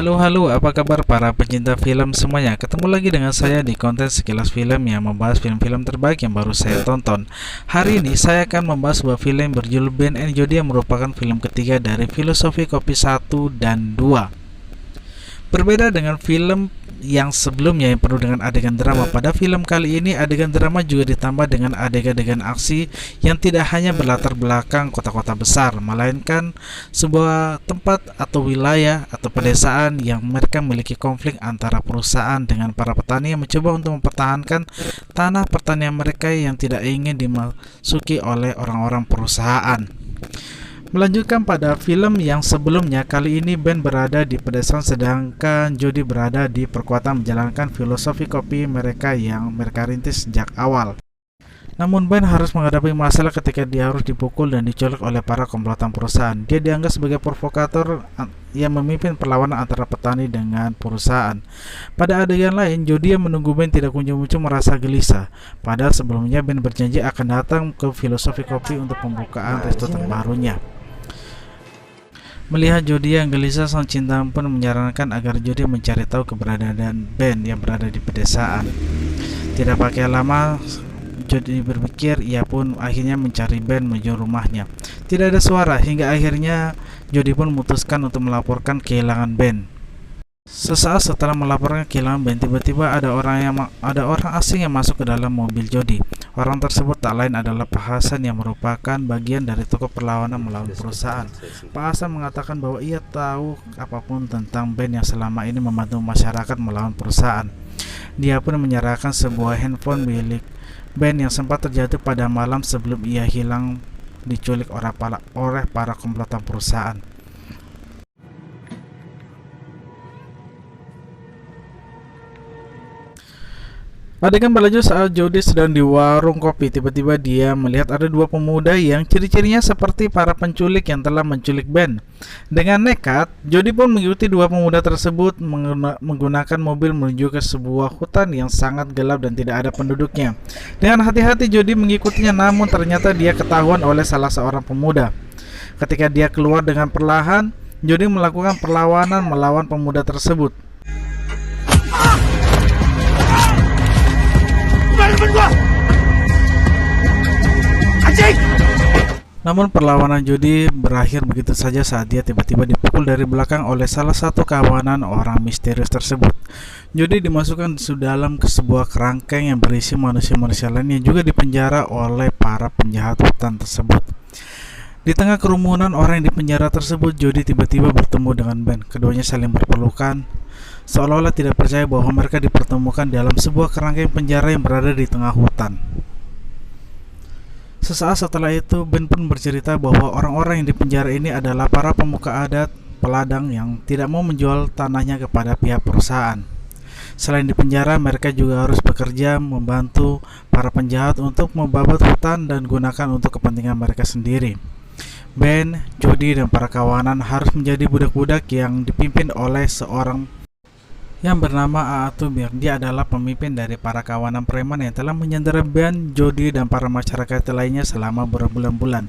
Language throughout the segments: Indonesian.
Halo, apa kabar para pecinta film semuanya? Ketemu lagi dengan saya di konten sekilas film yang membahas film-film terbaik yang baru saya tonton. Hari ini saya akan membahas sebuah film berjudul Ben and Jody yang merupakan film ketiga dari Filosofi Kopi 1 dan 2. Berbeda dengan film yang sebelumnya yang penuh dengan adegan drama, pada film kali ini adegan drama juga ditambah dengan adegan-adegan aksi yang tidak hanya berlatar belakang kota-kota besar, melainkan sebuah tempat atau wilayah atau pedesaan yang mereka memiliki konflik antara perusahaan dengan para petani yang mencoba untuk mempertahankan tanah pertanian mereka yang tidak ingin dimasuki oleh orang-orang perusahaan. Melanjutkan pada film yang sebelumnya, kali ini Ben berada di pedesaan sedangkan Jody berada di perkuatan menjalankan filosofi kopi mereka yang mereka rintis sejak awal. Namun Ben harus menghadapi masalah ketika dia harus dipukul dan diculik oleh para komplotan perusahaan. Dia dianggap sebagai provokator yang memimpin perlawanan antara petani dengan perusahaan. Pada adegan lain, Jody yang menunggu Ben tidak kunjung muncul merasa gelisah. Padahal sebelumnya Ben berjanji akan datang ke filosofi kopi untuk pembukaan resto terbarunya. Melihat Jody yang gelisah, sang cinta pun menyarankan agar Jody mencari tahu keberadaan Ben yang berada di pedesaan. Tidak pakai lama, Jody berpikir, ia pun akhirnya mencari Ben menuju rumahnya. Tidak ada suara, hingga akhirnya Jody pun memutuskan untuk melaporkan kehilangan Ben. Sesaat setelah melaporkan kehilangan Ben, tiba-tiba ada orang asing yang masuk ke dalam mobil Jody. Orang tersebut tak lain adalah Pak Hasan yang merupakan bagian dari tokoh perlawanan melawan perusahaan. Pak Hasan mengatakan bahwa ia tahu apapun tentang Ben yang selama ini membantu masyarakat melawan perusahaan. Dia pun menyerahkan sebuah handphone milik Ben yang sempat terjatuh pada malam sebelum ia hilang diculik oleh para komplotan perusahaan. Adegan berlanjut saat Jody sedang di warung kopi. Tiba-tiba dia melihat ada dua pemuda yang ciri-cirinya seperti para penculik yang telah menculik Ben. Dengan nekat, Jody pun mengikuti dua pemuda tersebut menggunakan mobil menuju ke sebuah hutan yang sangat gelap dan tidak ada penduduknya. Dengan hati-hati Jody mengikutinya, namun ternyata dia ketahuan oleh salah seorang pemuda. Ketika dia keluar dengan perlahan, Jody melakukan perlawanan melawan pemuda tersebut. Namun perlawanan Jody berakhir begitu saja saat dia tiba-tiba dipukul dari belakang oleh salah satu kawanan orang misterius tersebut. Jody dimasukkan dalam ke sebuah kerangkeng yang berisi manusia-manusia lain yang juga dipenjara oleh para penjahat hutan tersebut. Di tengah kerumunan orang yang dipenjara tersebut, Jody tiba-tiba bertemu dengan Ben. Keduanya saling berpelukan, seolah-olah tidak percaya bahwa mereka dipertemukan dalam sebuah kerangkeng penjara yang berada di tengah hutan. Sesaat setelah itu, Ben pun bercerita bahwa orang-orang yang dipenjara ini adalah para pemuka adat peladang yang tidak mau menjual tanahnya kepada pihak perusahaan. Selain di penjara, mereka juga harus bekerja membantu para penjahat untuk membabat hutan dan gunakan untuk kepentingan mereka sendiri. Ben, Jody, dan para kawanan harus menjadi budak-budak yang dipimpin oleh seorang yang bernama Aatubir. Dia adalah pemimpin dari para kawanan preman yang telah menyandera Ben, Jody, dan para masyarakat lainnya selama berbulan-bulan.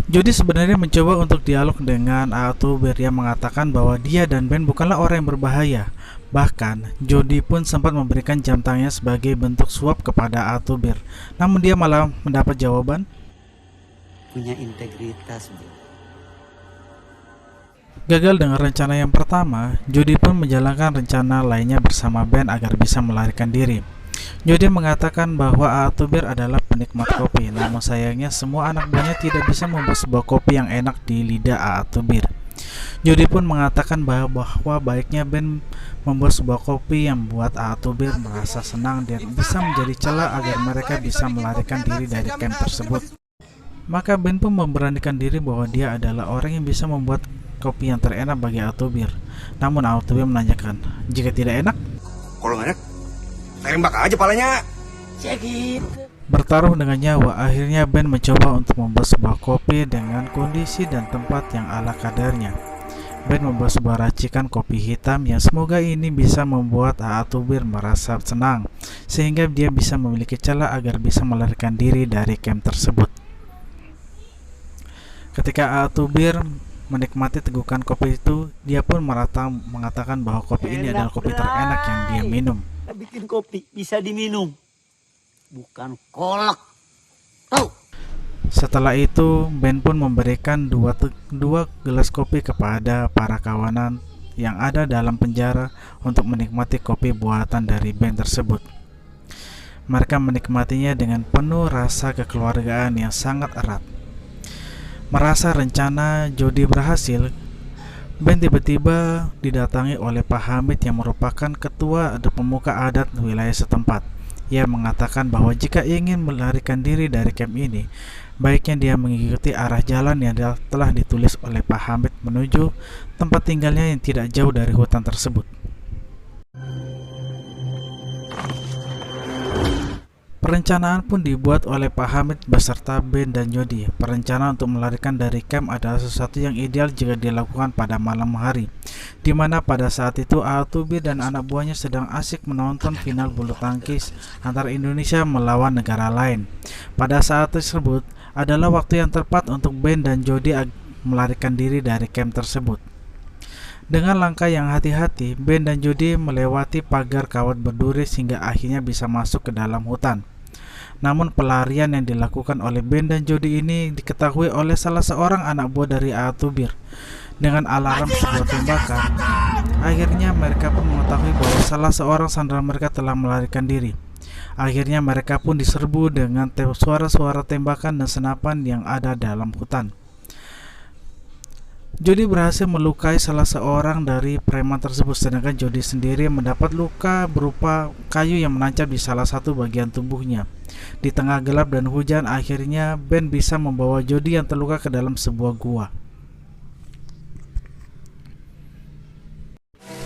Jody sebenarnya mencoba untuk dialog dengan Aatubir yang mengatakan bahwa dia dan Ben bukanlah orang yang berbahaya. Bahkan, Jody pun sempat memberikan jam tangannya sebagai bentuk suap kepada Aatubir. Namun dia malah mendapat jawaban, punya integritas, bro. Gagal dengan rencana yang pertama, Jody pun menjalankan rencana lainnya bersama Ben agar bisa melarikan diri. Jody mengatakan bahwa Aatubir adalah penikmat kopi, namun sayangnya semua anak buahnya tidak bisa membuat sebuah kopi yang enak di lidah Aatubir. Jody pun mengatakan bahwa baiknya Ben membuat sebuah kopi yang membuat Aatubir merasa senang dan bisa menjadi celah agar mereka bisa melarikan diri dari camp tersebut. Maka Ben pun memberanikan diri bahwa dia adalah orang yang bisa membuat kopi yang terenak bagi Aatubir. Namun Aatubir menanyakan, jika tidak enak? Kalau nggak enak, tembak aja palanya. Bertaruh dengan nyawa, akhirnya Ben mencoba untuk membuat sebuah kopi dengan kondisi dan tempat yang ala kadarnya. Ben membuat sebuah racikan kopi hitam yang semoga ini bisa membuat Aatubir merasa senang, sehingga dia bisa memiliki celah agar bisa melarikan diri dari camp tersebut. Ketika Aatubir menikmati tegukan kopi itu, dia pun mengatakan bahwa kopi ini adalah kopi terenak yang dia minum. Bikin kopi bisa diminum, bukan kolak. Tahu? Setelah itu, Ben pun memberikan dua gelas kopi kepada para kawanan yang ada dalam penjara untuk menikmati kopi buatan dari Ben tersebut. Mereka menikmatinya dengan penuh rasa kekeluargaan yang sangat erat. Merasa rencana Jody berhasil, Ben tiba-tiba didatangi oleh Pak Hamid yang merupakan ketua pemuka adat wilayah setempat. Ia mengatakan bahwa jika ingin melarikan diri dari camp ini, baiknya dia mengikuti arah jalan yang telah ditulis oleh Pak Hamid menuju tempat tinggalnya yang tidak jauh dari hutan tersebut. Perencanaan pun dibuat oleh Pak Hamid beserta Ben dan Jody. Perencanaan untuk melarikan dari camp adalah sesuatu yang ideal jika dilakukan pada malam hari, di mana pada saat itu Atubir dan anak buahnya sedang asik menonton final bulu tangkis antara Indonesia melawan negara lain. Pada saat tersebut adalah waktu yang tepat untuk Ben dan Jody melarikan diri dari camp tersebut. Dengan langkah yang hati-hati, Ben dan Jody melewati pagar kawat berduri hingga akhirnya bisa masuk ke dalam hutan. Namun pelarian yang dilakukan oleh Ben dan Jody ini diketahui oleh salah seorang anak buah dari Atubir. Dengan alarm sebuah tembakan, akhirnya mereka pun mengetahui bahwa salah seorang sandera mereka telah melarikan diri. Akhirnya mereka pun diserbu dengan suara-suara tembakan dan senapan yang ada dalam hutan. Jody berhasil melukai salah seorang dari preman tersebut, sedangkan Jody sendiri mendapat luka berupa kayu yang menancap di salah satu bagian tubuhnya. Di tengah gelap dan hujan, akhirnya Ben bisa membawa Jody yang terluka ke dalam sebuah gua.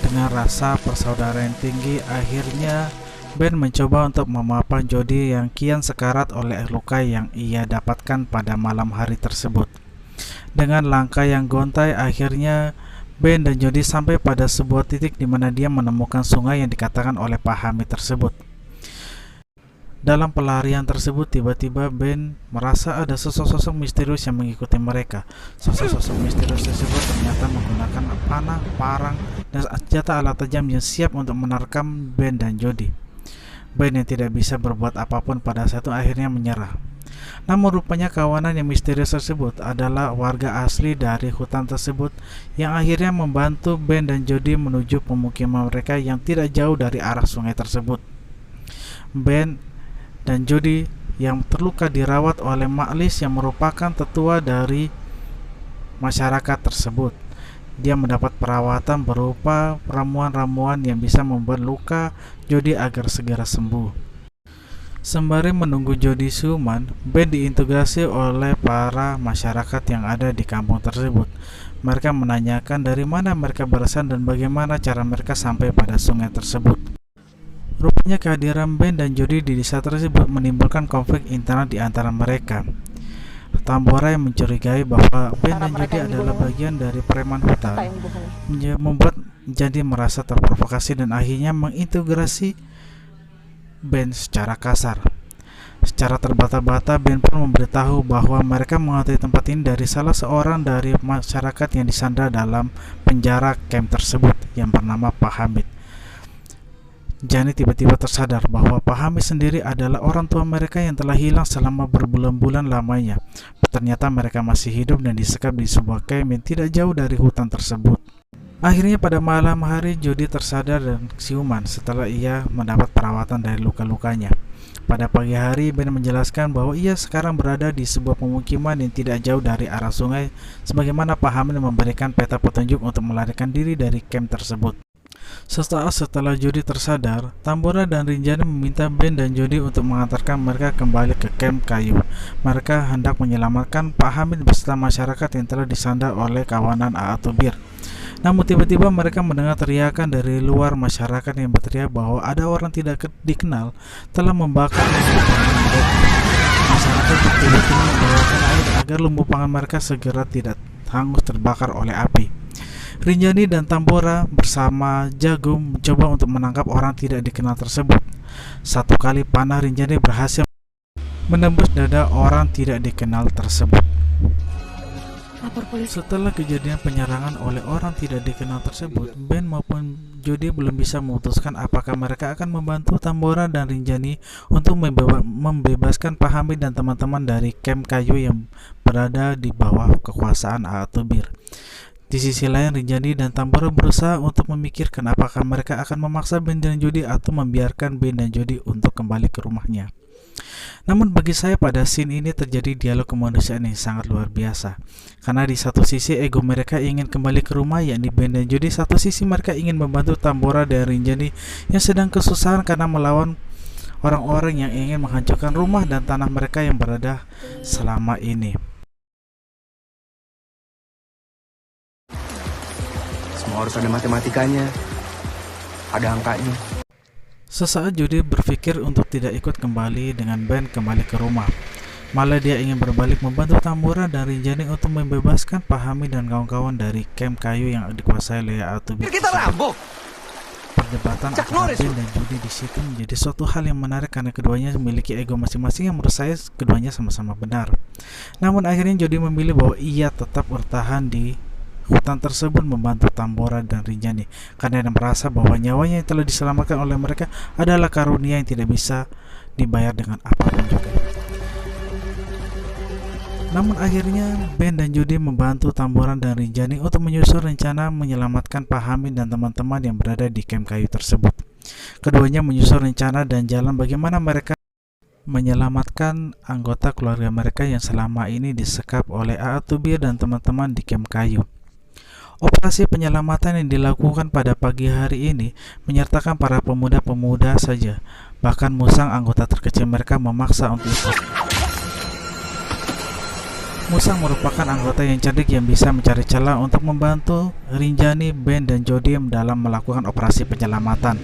Dengan rasa persaudaraan yang tinggi, akhirnya Ben mencoba untuk memaafkan Jody yang kian sekarat oleh luka yang ia dapatkan pada malam hari tersebut. Dengan langkah yang gontai, akhirnya Ben dan Jody sampai pada sebuah titik di mana dia menemukan sungai yang dikatakan oleh Pak Hamid tersebut. Dalam pelarian tersebut, tiba-tiba Ben merasa ada sosok-sosok misterius yang mengikuti mereka. Sosok-sosok misterius tersebut ternyata menggunakan panah, parang, dan senjata alat tajam yang siap untuk menerkam Ben dan Jody. Ben yang tidak bisa berbuat apapun pada saat itu akhirnya menyerah. Namun rupanya kawanan yang misterius tersebut adalah warga asli dari hutan tersebut yang akhirnya membantu Ben dan Jody menuju pemukiman mereka yang tidak jauh dari arah sungai tersebut. Ben dan Jody yang terluka dirawat oleh Maklis yang merupakan tetua dari masyarakat tersebut. Dia mendapat perawatan berupa ramuan-ramuan yang bisa membuat luka Jody agar segera sembuh. Sembari menunggu Jody siuman, Ben diintegrasi oleh para masyarakat yang ada di kampung tersebut. Mereka menanyakan dari mana mereka berasal dan bagaimana cara mereka sampai pada sungai tersebut. Rupanya kehadiran Ben dan Jody di desa tersebut menimbulkan konflik internal di antara mereka. Tambora yang mencurigai bahwa Ben dan Jody adalah bagian dari preman hutan membuat Jody merasa terprovokasi dan akhirnya mengintegrasi Ben secara kasar. Secara terbata-bata, Ben pun memberitahu bahwa mereka mengetahui tempat ini dari salah seorang dari masyarakat yang disandra dalam penjara camp tersebut yang bernama Pak Hamid. Jani tiba-tiba tersadar bahwa Pak Hamid sendiri adalah orang tua mereka yang telah hilang selama berbulan-bulan lamanya. Ternyata mereka masih hidup dan disekap di sebuah camp yang tidak jauh dari hutan tersebut. Akhirnya pada malam hari Jody tersadar dan siuman setelah ia mendapat perawatan dari luka-lukanya. Pada pagi hari Ben menjelaskan bahwa ia sekarang berada di sebuah pemukiman yang tidak jauh dari arah sungai, sebagaimana Pak Hamid memberikan peta petunjuk untuk melarikan diri dari camp tersebut. Setelah Jody tersadar, Tambora dan Rinjani meminta Ben dan Jody untuk mengantarkan mereka kembali ke camp kayu. Mereka hendak menyelamatkan Pak Hamid beserta masyarakat yang telah disandar oleh kawanan Atubir. Namun tiba-tiba mereka mendengar teriakan dari luar masyarakat yang berteriak bahwa ada orang tidak dikenal telah membakar lumbu pangan mereka. Masyarakat bertiga-tiga membawakan air agar lumbu pangan mereka segera tidak hangus terbakar oleh api. Rinjani dan Tambora bersama Jagung mencoba untuk menangkap orang tidak dikenal tersebut. Satu kali panah Rinjani berhasil menembus dada orang tidak dikenal tersebut. lapor polisi. Setelah kejadian penyerangan oleh orang tidak dikenal tersebut, Ben maupun Jody belum bisa memutuskan apakah mereka akan membantu Tambora dan Rinjani untuk membebaskan Pak Hamid dan teman-teman dari kamp kayu yang berada di bawah kekuasaan Atubir. Di sisi lain, Rinjani dan Tambora berusaha untuk memikirkan apakah mereka akan memaksa Ben dan Jody atau membiarkan Ben dan Jody untuk kembali ke rumahnya. Namun bagi saya pada scene ini terjadi dialog kemanusiaan yang sangat luar biasa. Karena di satu sisi ego mereka ingin kembali ke rumah, yakni Ben dan Jody. Satu sisi mereka ingin membantu Tambora dan Rinjani yang sedang kesusahan karena melawan orang-orang yang ingin menghancurkan rumah dan tanah mereka yang berada selama ini. Semua harus ada matematikanya. Ada angkanya. Sesaat Jody berpikir untuk tidak ikut kembali dengan Ben kembali ke rumah. Malah dia ingin berbalik membantu Tambora dan Rinjani untuk membebaskan Pak Hamid dan kawan-kawan dari kamp kayu yang dikuasai oleh Atubir. Kita rampok. Perdebatan antara Ben dan Jody di situ menjadi suatu hal yang menarik karena keduanya memiliki ego masing-masing yang menurut saya keduanya sama-sama benar. Namun akhirnya Jody memilih bahwa ia tetap bertahan di hutan tersebut membantu Tambora dan Rinjani karena dia merasa bahwa nyawanya yang telah diselamatkan oleh mereka adalah karunia yang tidak bisa dibayar dengan apapun juga. Namun akhirnya Ben dan Jody membantu Tambora dan Rinjani untuk menyusun rencana menyelamatkan Pak Hamid dan teman-teman yang berada di kamp kayu tersebut. Keduanya menyusun rencana dan jalan bagaimana mereka menyelamatkan anggota keluarga mereka yang selama ini disekap oleh Atubir dan teman-teman di kamp kayu. Operasi penyelamatan yang dilakukan pada pagi hari ini menyertakan para pemuda-pemuda saja. Bahkan Musang, anggota terkecil mereka, memaksa untuk ikut. Musang merupakan anggota yang cerdik yang bisa mencari celah untuk membantu Rinjani, Ben, dan Jody dalam melakukan operasi penyelamatan.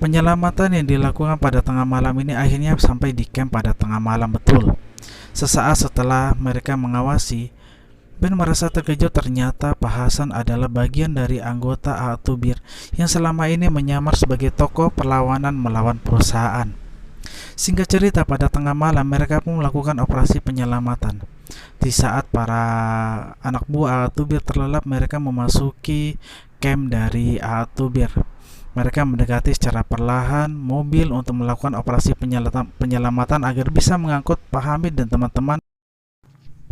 Penyelamatan yang dilakukan pada tengah malam ini akhirnya sampai di camp pada tengah malam betul. Sesaat setelah mereka mengawasi, Ben merasa terkejut ternyata Pak Hasan adalah bagian dari anggota Atubir yang selama ini menyamar sebagai tokoh perlawanan melawan perusahaan. Singkat cerita, pada tengah malam mereka pun melakukan operasi penyelamatan. Di saat para anak buah Atubir terlelap, mereka memasuki camp dari Atubir. Mereka mendekati secara perlahan mobil untuk melakukan operasi penyelamatan agar bisa mengangkut Pak Hamid dan teman-teman.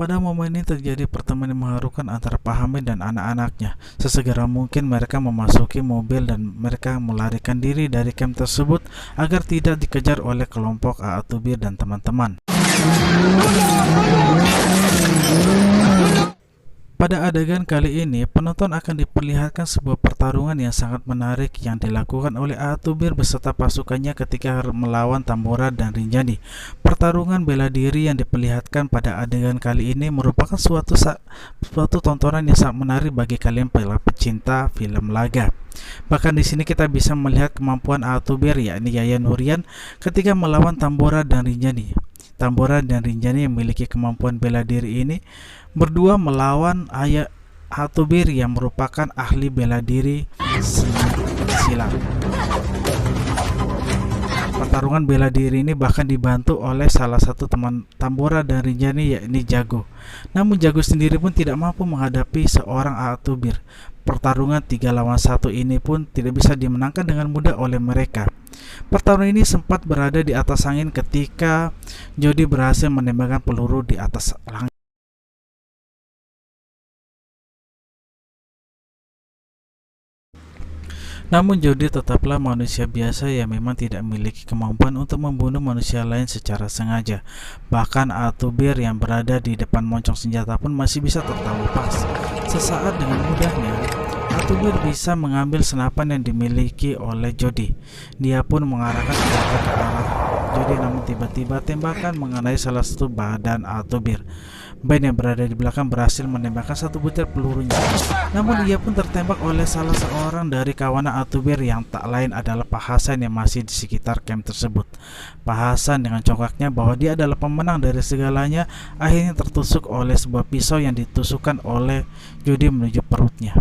Pada momen ini terjadi pertemuan yang mengharukan antara Pak Hamid dan anak-anaknya. Sesegera mungkin mereka memasuki mobil dan mereka melarikan diri dari camp tersebut agar tidak dikejar oleh kelompok Atubir dan teman-teman. Pada adegan kali ini, penonton akan diperlihatkan sebuah pertarungan yang sangat menarik yang dilakukan oleh Atubir beserta pasukannya ketika melawan Tambora dan Rinjani. Pertarungan bela diri yang diperlihatkan pada adegan kali ini merupakan suatu tontonan yang sangat menarik bagi kalian para pecinta film laga. Bahkan di sini kita bisa melihat kemampuan Atubir, yakni Yayan Nurian, ketika melawan Tambora dan Rinjani. Tambora dan Rinjani yang memiliki kemampuan bela diri ini berdua melawan Atubir yang merupakan ahli bela diri silat. Pertarungan bela diri ini bahkan dibantu oleh salah satu teman Tambora dan Rinjani, yakni Jago. Namun Jago sendiri pun tidak mampu menghadapi seorang Atubir. Pertarungan 3 lawan 1 ini pun tidak bisa dimenangkan dengan mudah oleh mereka. Pertarungan ini sempat berada di atas angin ketika Jody berhasil menembakkan peluru di atas langit. Namun Jody tetaplah manusia biasa yang memang tidak memiliki kemampuan untuk membunuh manusia lain secara sengaja. Bahkan Atubir yang berada di depan moncong senjata pun masih bisa tertawa pas. Sesaat dengan mudahnya Atubir bisa mengambil senapan yang dimiliki oleh Jody. Dia pun mengarahkan senjata ke arah Jody, namun tiba-tiba tembakan mengenai salah satu badan Atubir. Ben yang berada di belakang berhasil menembakkan satu butir pelurunya. Namun ia pun tertembak oleh salah seorang dari kawanan Atubir yang tak lain adalah Pak Hasan yang masih di sekitar camp tersebut. Pak Hasan dengan congkaknya bahwa dia adalah pemenang dari segalanya akhirnya tertusuk oleh sebuah pisau yang ditusukkan oleh Jody menuju perutnya.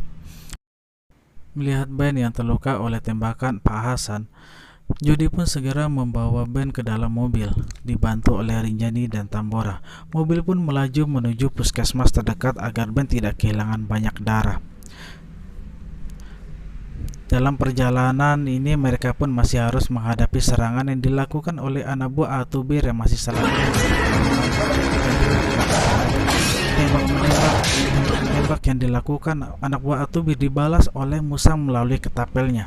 Melihat Ben yang terluka oleh tembakan Pak Hasan, Jody pun segera membawa Ben ke dalam mobil, dibantu oleh Rinjani dan Tambora. Mobil pun melaju menuju puskesmas terdekat agar Ben tidak kehilangan banyak darah. Dalam perjalanan ini mereka pun masih harus menghadapi serangan yang dilakukan oleh anak buah Atubir yang masih salah tembak yang dilakukan anak buah Atubir dibalas oleh Musang melalui ketapelnya.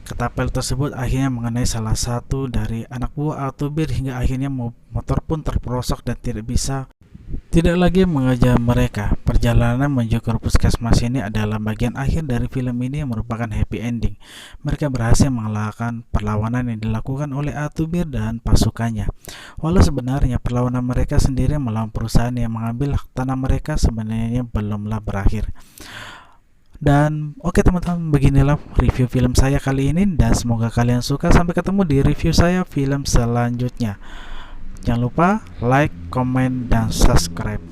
Ketapel tersebut akhirnya mengenai salah satu dari anak buah Atubir hingga akhirnya motor pun terperosok dan tidak lagi mengejar mereka. Perjalanan menuju ke puskesmas ini adalah bagian akhir dari film ini yang merupakan happy ending. Mereka berhasil mengalahkan perlawanan yang dilakukan oleh Atubir dan pasukannya. Walau sebenarnya perlawanan mereka sendiri melawan perusahaan yang mengambil hak tanah mereka sebenarnya belumlah berakhir. Dan oke teman-teman, beginilah review film saya kali ini dan semoga kalian suka. Sampai ketemu di review saya film selanjutnya. Jangan lupa like, komen, dan subscribe.